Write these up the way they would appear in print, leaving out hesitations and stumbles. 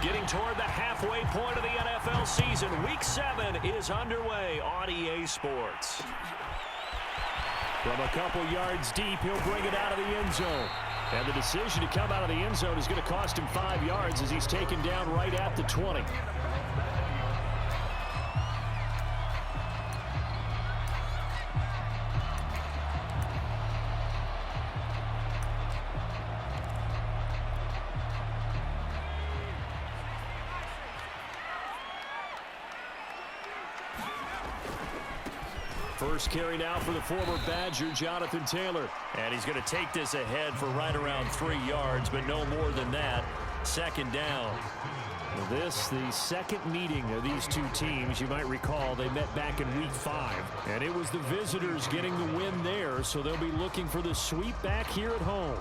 Getting toward the halfway point of the NFL season. Week 7 is underway on EA Sports. From a couple yards deep, he'll bring it out of the end zone. And the decision to come out of the end zone is going to cost him 5 yards as he's taken down right at the 20. First carry now for the former Badger, Jonathan Taylor. And he's going to take this ahead for right around 3 yards, but no more than that. Second down. This, the second meeting of these two teams. You might recall they met back in Week 5. And it was the visitors getting the win there, so they'll be looking for the sweep back here at home.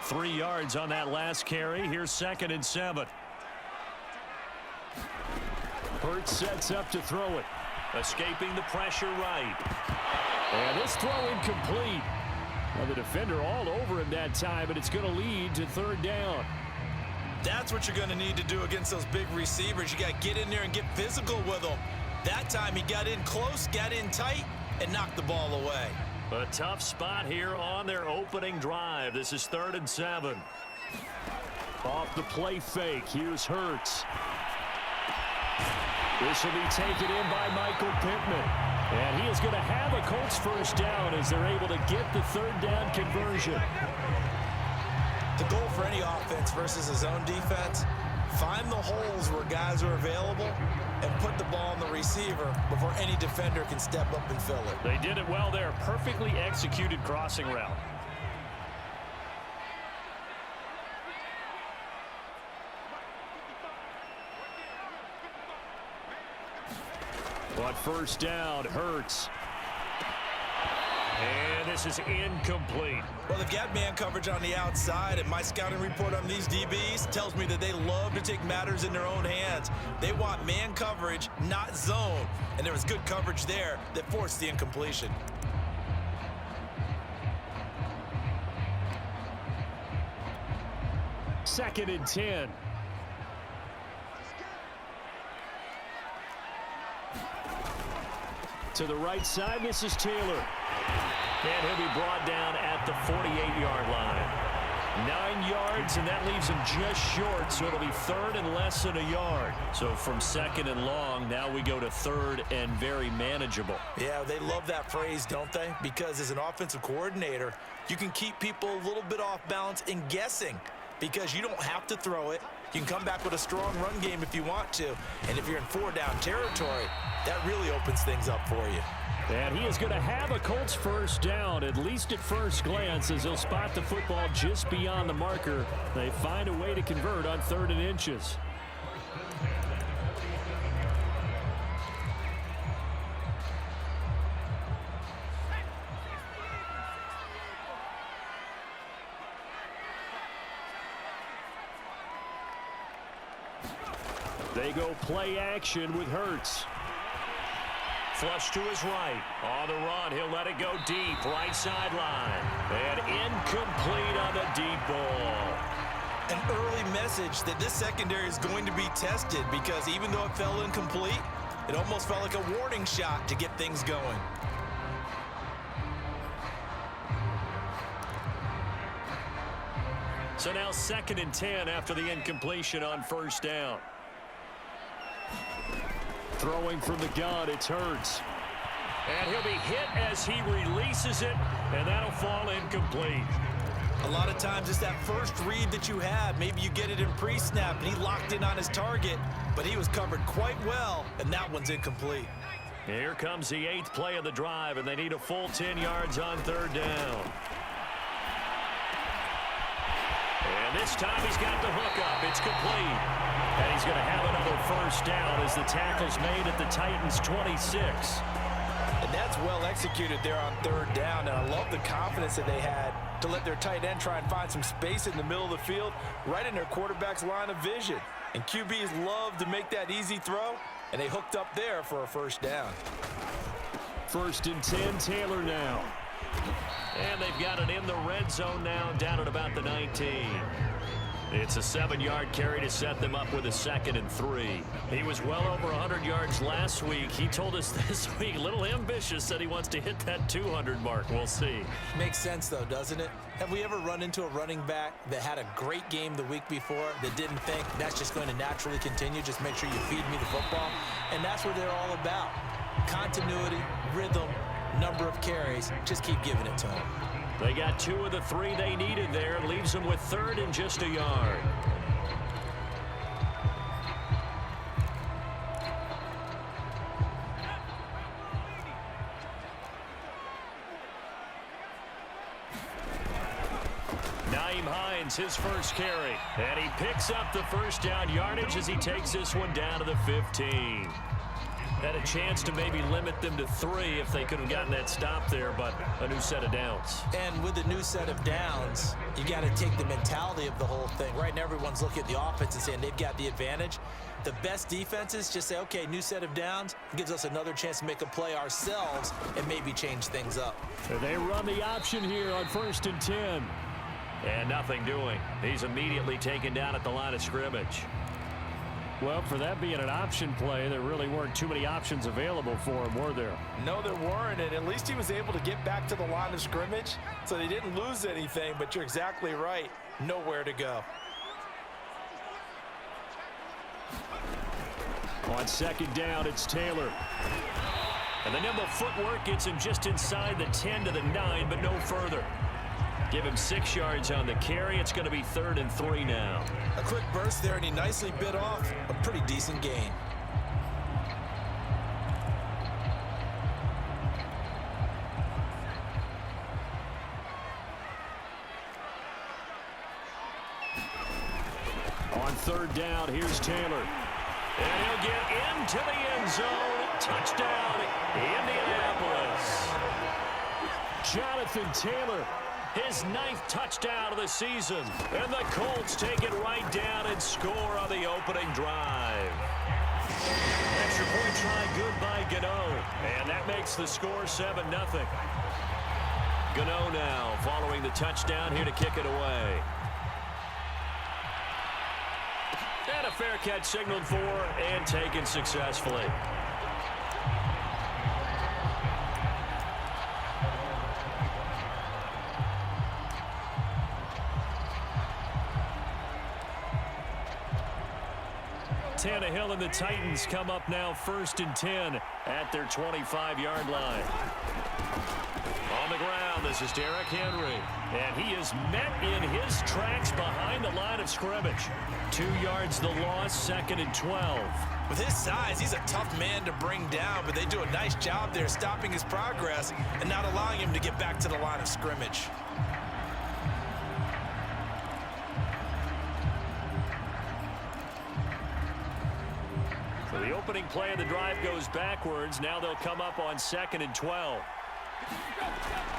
Three yards on that last carry. Here's 2nd and 7. Hurts sets up to throw it. Escaping the pressure right. And this throw incomplete. Well, the defender all over him that time, but it's going to lead to 3rd down. That's what you're going to need to do against those big receivers. You got to get in there and get physical with them. That time he got in close, got in tight, and knocked the ball away. A tough spot here on their opening drive. This is 3rd and 7. Off the play fake. Here's Hurts. This will be taken in by Michael Pittman. And he is going to have a Colts first down as they're able to get the 3rd down conversion. The goal for any offense versus his own defense, find the holes where guys are available and put the ball on the receiver before any defender can step up and fill it. They did it well there. Perfectly executed crossing route. But first down, Hurts. And this is incomplete. Well, they've got man coverage on the outside, and my scouting report on these DBs tells me that they love to take matters in their own hands. They want man coverage, not zone. And there was good coverage there that forced the incompletion. Second and 10. To the right side, this is Taylor. And he'll be brought down at the 48-yard line. 9 yards, and that leaves him just short, so it'll be 3rd and less than a yard. So from 2nd and long, now we go to 3rd and very manageable. Yeah, they love that phrase, don't they? Because as an offensive coordinator, you can keep people a little bit off balance and guessing because you don't have to throw it. You can come back with a strong run game if you want to. And if you're in 4-down territory, that really opens things up for you. And he is going to have a Colts first down, at least at first glance, as he'll spot the football just beyond the marker. They find a way to convert on 3rd and inches. They go play action with Hurts. Flush to his right. On the run, he'll let it go deep. Right sideline. And incomplete on the deep ball. An early message that this secondary is going to be tested because even though it fell incomplete, it almost felt like a warning shot to get things going. So now 2nd and 10 after the incompletion on first down. Throwing from the gun, it's Hurts. And he'll be hit as he releases it, and that'll fall incomplete. A lot of times it's that first read that you have. Maybe you get it in pre-snap, and he locked in on his target, but he was covered quite well, and that one's incomplete. Here comes the 8th play of the drive, and they need a full 10 yards on 3rd down. And this time he's got the hook up. It's complete. And he's going to have another first down as the tackle's made at the Titans' 26. And that's well executed there on 3rd down. And I love the confidence that they had to let their tight end try and find some space in the middle of the field, right in their quarterback's line of vision. And QBs love to make that easy throw, and they hooked up there for a first down. 1st and 10, Taylor now. And they've got it in the red zone now, down at about the 19. It's a 7-yard carry to set them up with a 2nd and 3. He was well over 100 yards last week. He told us this week, a little ambitious, said he wants to hit that 200 mark. We'll see. Makes sense, though, doesn't it? Have we ever run into a running back that had a great game the week before that didn't think that's just going to naturally continue? Just make sure you feed me the football. And that's what they're all about. Continuity, rhythm, number of carries. Just keep giving it to them. They got 2 of the 3 they needed there. Leaves them with 3rd and just a yard. Nyheim Hines, his first carry. And he picks up the first down yardage as he takes this one down to the 15. Had a chance to maybe limit them to 3 if they could have gotten that stop there, but a new set of downs. And with a new set of downs, you got to take the mentality of the whole thing. Right now, everyone's looking at the offense and saying they've got the advantage. The best defenses just say, okay, new set of downs, gives us another chance to make a play ourselves and maybe change things up. They run the option here on 1st and 10. And nothing doing. He's immediately taken down at the line of scrimmage. Well, for that being an option play, there really weren't too many options available for him, were there? No, there weren't, and at least he was able to get back to the line of scrimmage, so they didn't lose anything, but you're exactly right. Nowhere to go. On 2nd down, it's Taylor. And the nimble footwork gets him just inside the 10 to the 9, but no further. Give him 6 yards on the carry. It's going to be 3rd and 3 now. A quick burst there, and he nicely bit off a pretty decent gain. On 3rd down, here's Taylor. And he'll get into the end zone. Touchdown, Indianapolis. Jonathan Taylor, his 9th touchdown of the season. And the Colts take it right down and score on the opening drive. Extra point try good by Gano. And that makes the score 7-0. Gano now following the touchdown here to kick it away. And a fair catch signaled for and taken successfully. Tannehill and the Titans come up now 1st and 10 at their 25-yard line. On the ground, this is Derrick Henry. And he is met in his tracks behind the line of scrimmage. 2 yards the loss, 2nd and 12. With his size, he's a tough man to bring down, but they do a nice job there stopping his progress and not allowing him to get back to the line of scrimmage. So the opening play of the drive goes backwards. Now they'll come up on 2nd and 12.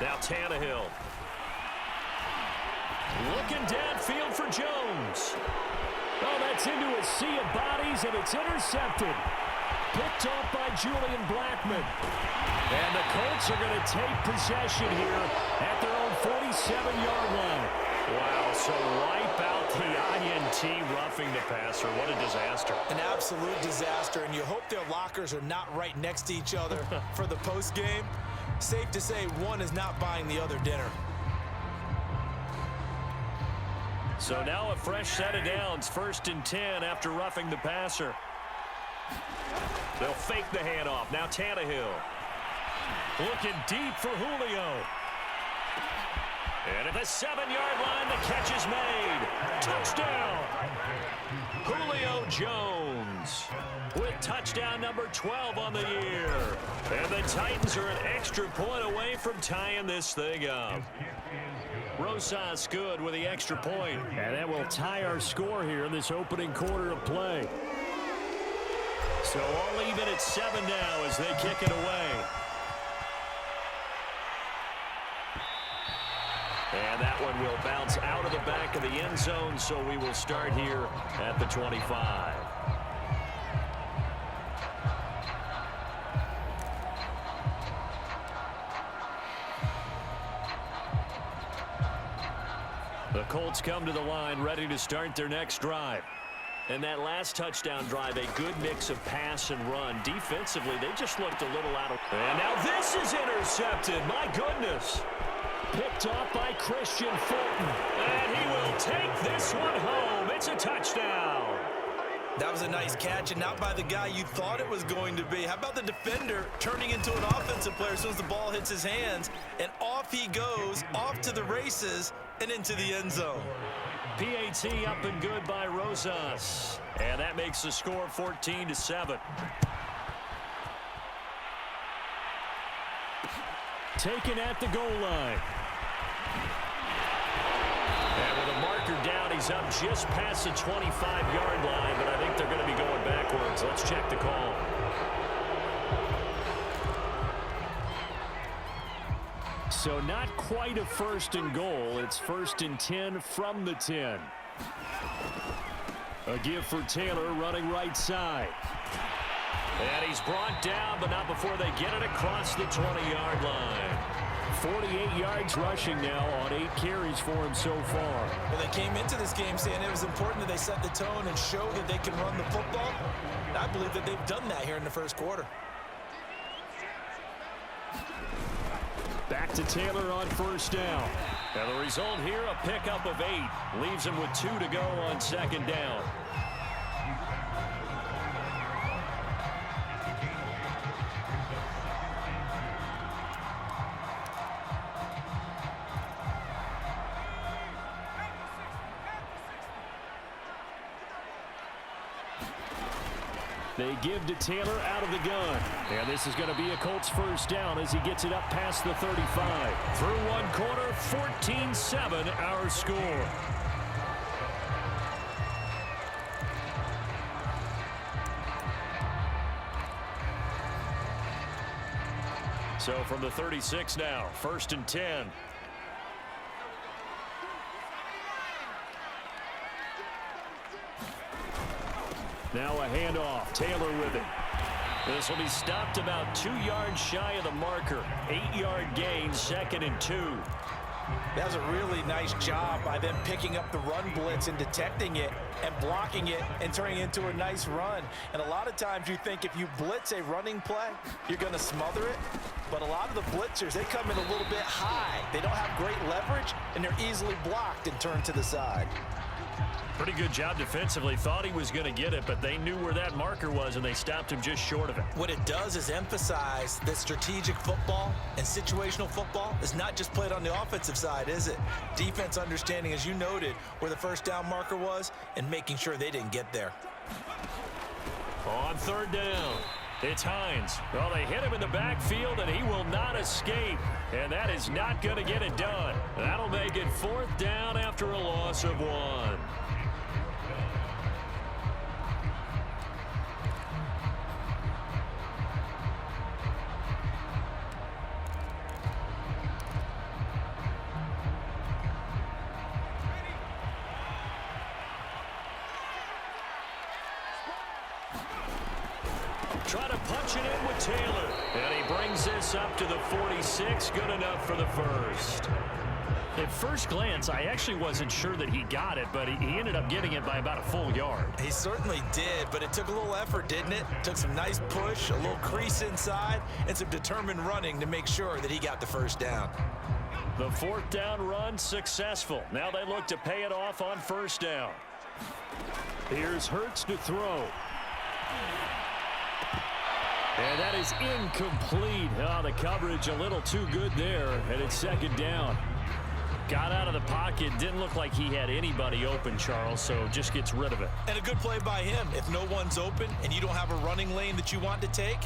Now Tannehill. Looking downfield for Jones. Oh, that's into a sea of bodies, and it's intercepted. Picked off by Julian Blackmon. And the Colts are going to take possession here at their own 47-yard line. Wow, so wipe out the INT roughing the passer. What a disaster. An absolute disaster, and you hope their lockers are not right next to each other for the postgame. Safe to say one is not buying the other dinner. So now a fresh set of downs, 1st and 10 after roughing the passer. They'll fake the handoff. Now Tannehill. Looking deep for Julio. And at the 7-yard line, the catch is made. Touchdown. Julio Jones with touchdown number 12 on the year. And the Titans are an extra point away from tying this thing up. Rosas good with the extra point. And that will tie our score here in this opening quarter of play. So all even at 7 now as they kick it away. And that one will bounce out of the back of the end zone, so we will start here at the 25. The Colts come to the line ready to start their next drive. And that last touchdown drive, a good mix of pass and run. Defensively, they just looked a little out of... And now this is intercepted. My goodness. Picked off by Christian Fulton. And he will take this one home. It's a touchdown. That was a nice catch, and not by the guy you thought it was going to be. How about the defender turning into an offensive player as soon as the ball hits his hands, and off he goes, off to the races, and into the end zone. PAT up and good by Rosas. And that makes the score 14-7. Taken at the goal line. And with a marker down, he's up just past the 25-yard line, but I think they're going to be going backwards. Let's check the call. So not quite a first and goal. It's 1st and 10 from the 10. A give for Taylor running right side. And he's brought down, but not before they get it across the 20-yard line. 48 yards rushing now on 8 carries for him so far. Well, they came into this game saying it was important that they set the tone and show that they can run the football. And I believe that they've done that here in the first quarter. Back to Taylor on 1st down. And the result here, a pickup of 8. Leaves him with 2 to go on 2nd down. They give to Taylor out of the gun. And this is going to be a Colts 1st down as he gets it up past the 35. Through one quarter, 14-7 our score. So from the 36 now, 1st and 10. Now a handoff. Taylor with it. This will be stopped about 2 yards shy of the marker. 8-yard gain, 2nd and 2. That was a really nice job by them picking up the run blitz and detecting it and blocking it and turning it into a nice run. And a lot of times you think if you blitz a running play, you're going to smother it. But a lot of the blitzers, they come in a little bit high. They don't have great leverage, and they're easily blocked and turned to the side. Pretty good job defensively. Thought he was going to get it, but they knew where that marker was, and they stopped him just short of it. What it does is emphasize that strategic football and situational football is not just played on the offensive side, is it? Defense understanding, as you noted, where the 1st down marker was and making sure they didn't get there. On 3rd down, it's Hines. Well, they hit him in the backfield, and he will not escape. And that is not going to get it done. That'll make it 4th down after a loss of 1. Try to punch it in with Taylor. And he brings this up to the 46. Good enough for the 1st. At first glance, I actually wasn't sure that he got it, but he ended up getting it by about a full yard. He certainly did, but it took a little effort, didn't it? Took some nice push, a little crease inside, and some determined running to make sure that he got the 1st down. The 4th down run successful. Now they look to pay it off on 1st down. Here's Hurts to throw. And that is incomplete. Oh, the coverage a little too good there, and it's 2nd down. Got out of the pocket. Didn't look like he had anybody open, Charles, so just gets rid of it. And a good play by him. If no one's open and you don't have a running lane that you want to take,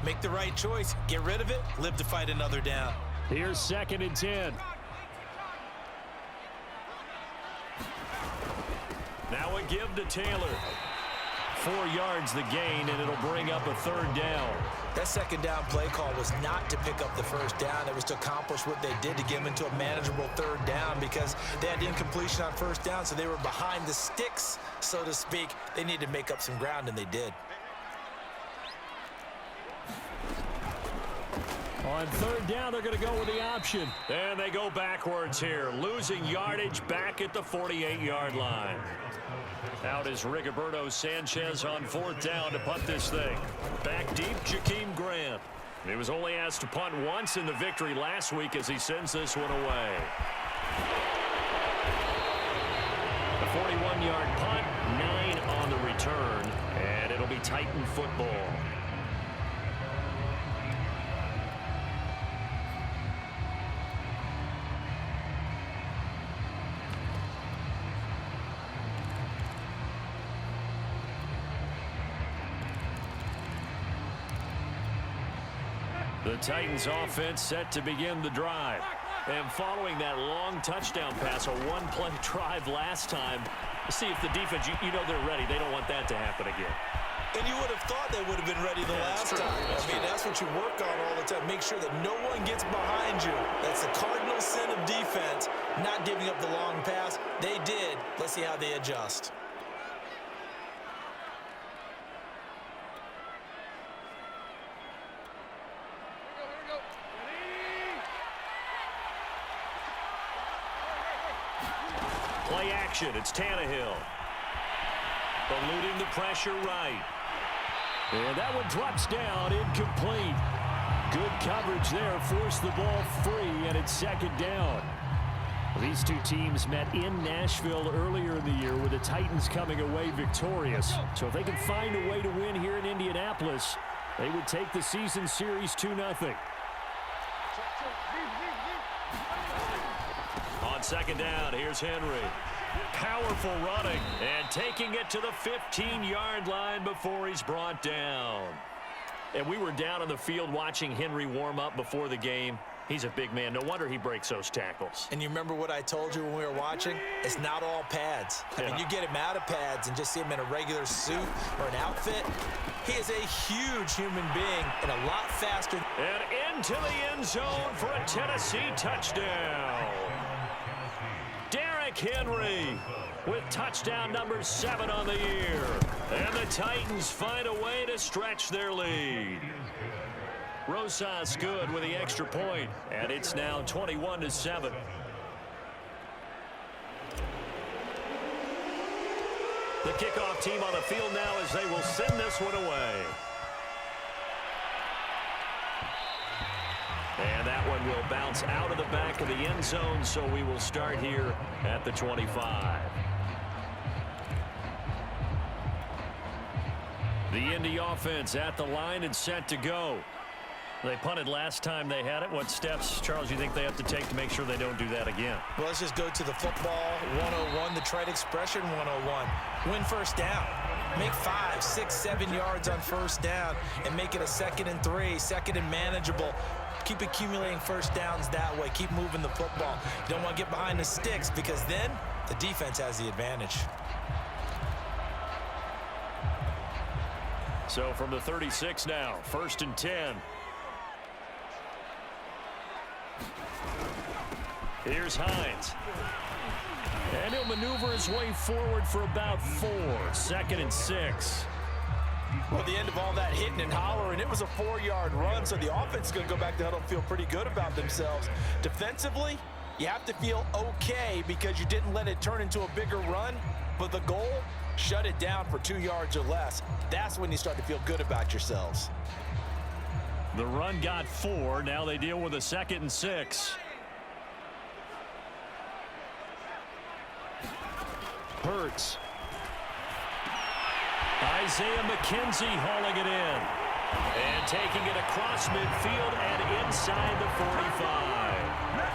make the right choice. Get rid of it. Live to fight another down. Here's 2nd and 10. Now a give to Taylor. 4 yards the gain, and it'll bring up a 3rd down. That 2nd down play call was not to pick up the 1st down. It was to accomplish what they did to get them into a manageable 3rd down because they had incompletion on 1st down, so they were behind the sticks, so to speak. They needed to make up some ground, and they did. On third down, they're going to go with the option. And they go backwards here, losing yardage back at the 48-yard line. Out is Rigoberto Sanchez on fourth down to punt this thing. Back deep, Jakeem Grant. He was only asked to punt once in the victory last week as he sends this one away. A 41-yard punt, 9 on the return, and it'll be Titan football. The Titans offense set to begin the drive. And following that long touchdown pass, a one-play drive last time, see if the defense, you know they're ready. They don't want that to happen again. And you would have thought they would have been ready the last time. I mean, that's what you work on all the time. Make sure that no one gets behind you. That's the cardinal sin of defense, not giving up the long pass. They did. Let's see how they adjust. Play action. It's Tannehill. Eluding the pressure right. And that one drops down, incomplete. Good coverage there. Forced the ball free, and it's second down. These two teams met in Nashville earlier in the year with the Titans coming away victorious. So if they can find a way to win here in Indianapolis, they would take the season series 2-0. On second down, here's Henry. Powerful running and taking it to the 15-yard line before he's brought down. And we were down on the field watching Henry warm up before the game. He's a big man. No wonder he breaks those tackles. And you remember what I told you when we were watching? It's not all pads. I mean, you get him out of pads and just see him in a regular suit or an outfit. He is a huge human being and a lot faster. And into the end zone for a Tennessee touchdown. Derrick Henry with touchdown number 7 on the year. And the Titans find a way to stretch their lead. Rosas good with the extra point, and it's now 21-7. The kickoff team on the field now as they will send this one away. And that one will bounce out of the back of the end zone, so we will start here at the 25. The Indy offense at the line and set to go. They punted last time they had it. What steps, Charles, you think they have to take to make sure they don't do that again? Well, let's just go to the football 101, the trade expression 101. Win first down. Make 5, 6, 7 yards on first down and make it a 2nd and 3, 2nd and manageable. Keep accumulating first downs that way. Keep moving the football. You don't want to get behind the sticks because then the defense has the advantage. So from the 36 now, 1st and 10. Here's Hines. And he'll maneuver his way forward for about 4. 2nd and 6. Well, at the end of all that hitting and hollering, it was a 4-yard run, so the offense is going to go back to huddle and feel pretty good about themselves. Defensively, you have to feel okay because you didn't let it turn into a bigger run, but the goal, shut it down for 2 yards or less. That's when you start to feel good about yourselves. The run got 4. Now they deal with a 2nd and 6. Hurts. Isaiah McKenzie hauling it in. And taking it across midfield and inside the 45.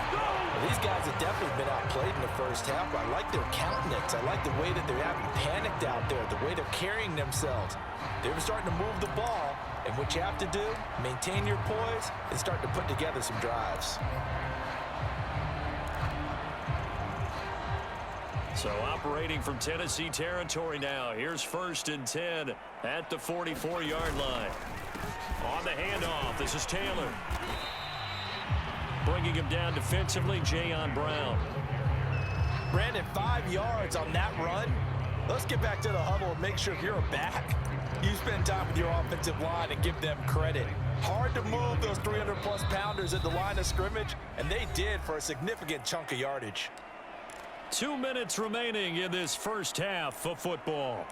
Well, these guys have definitely been outplayed in the first half. I like their countenance. I like the way that they haven't panicked out there, the way they're carrying themselves. They were starting to move the ball, and what you have to do, maintain your poise and start to put together some drives. So operating from Tennessee territory now. Here's 1st and 10 at the 44-yard line. On the handoff, this is Taylor. Bringing him down defensively, Jayon Brown. Brandon, 5 yards on that run. Let's get back to the huddle and make sure you're back. You spend time with your offensive line and give them credit. Hard to move those 300-plus pounders at the line of scrimmage, and they did for a significant chunk of yardage. 2 minutes remaining in this first half of football.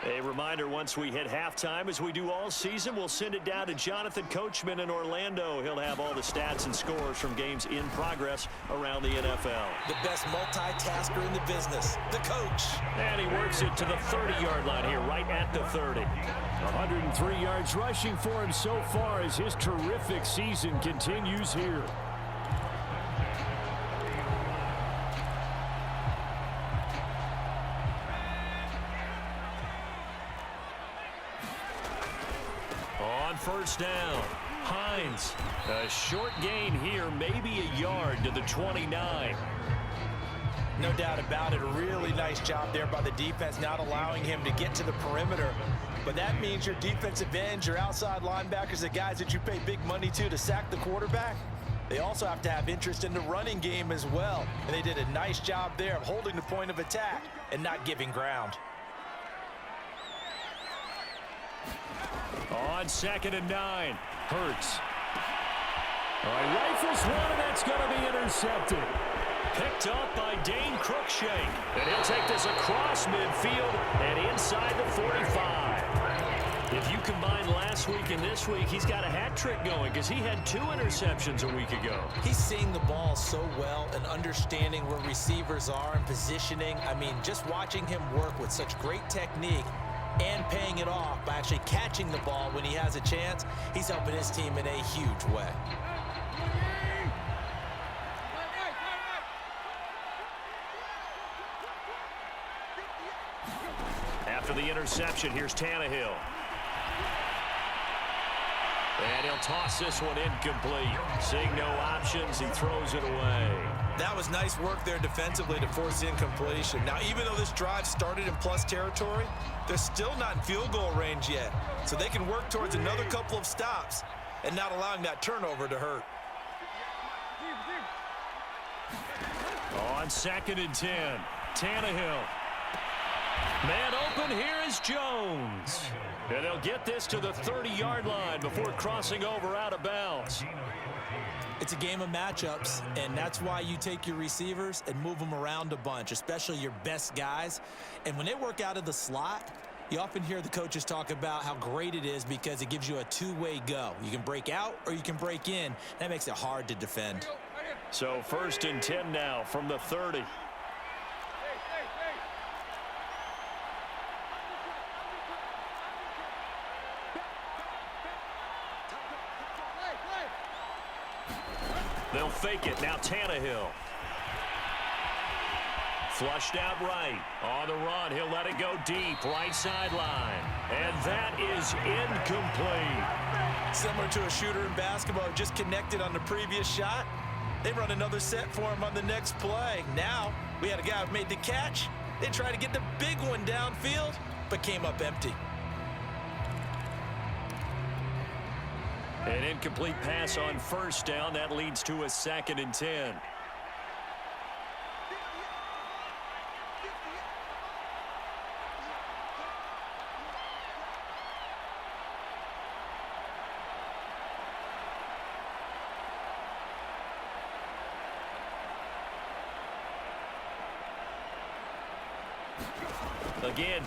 A reminder, once we hit halftime, as we do all season, we'll send it down to Jonathan Coachman in Orlando. He'll have all the stats and scores from games in progress around the NFL. The best multitasker in the business, the coach. And he works it to the 30-yard line here, right at the 30. 103 yards rushing for him so far as his terrific season continues here. On first down, Hines. A short gain here, maybe a yard to the 29. No doubt about it. A really nice job there by the defense, not allowing him to get to the perimeter. But that means your defensive ends, your outside linebackers, the guys that you pay big money to sack the quarterback, they also have to have interest in the running game as well. And they did a nice job there of holding the point of attack and not giving ground. On 2nd and 9, Hurts. All right, rifles one, and that's going to be intercepted. Picked up by Dane Cruikshank. And he'll take this across midfield and inside the 45. If you combine last week and this week, he's got a hat trick going because he had 2 interceptions a week ago. He's seeing the ball so well and understanding where receivers are and positioning. I mean, just watching him work with such great technique and paying it off by actually catching the ball when he has a chance, he's helping his team in a huge way. After the interception, here's Tannehill. And he'll toss this one incomplete. Seeing no options, he throws it away. That was nice work there defensively to force the incompletion. Now, even though this drive started in plus territory, they're still not in field goal range yet. So they can work towards another couple of stops and not allowing that turnover to hurt. On 2nd and 10, Tannehill. Man open, here is Jones. And they'll get this to the 30-yard line before crossing over out of bounds. It's a game of matchups, and that's why you take your receivers and move them around a bunch, especially your best guys. And when they work out of the slot, you often hear the coaches talk about how great it is because it gives you a two-way go. You can break out or you can break in. That makes it hard to defend. So 1st and 10 now from the 30. They'll fake it. Now Tannehill. Flushed out right. On the run. He'll let it go deep. Right sideline. And that is incomplete. Similar to a shooter in basketball who just connected on the previous shot. They run another set for him on the next play. Now we had a guy who made the catch. They tried to get the big one downfield, but came up empty. An incomplete pass on first down. That leads to a 2nd and 10. Again.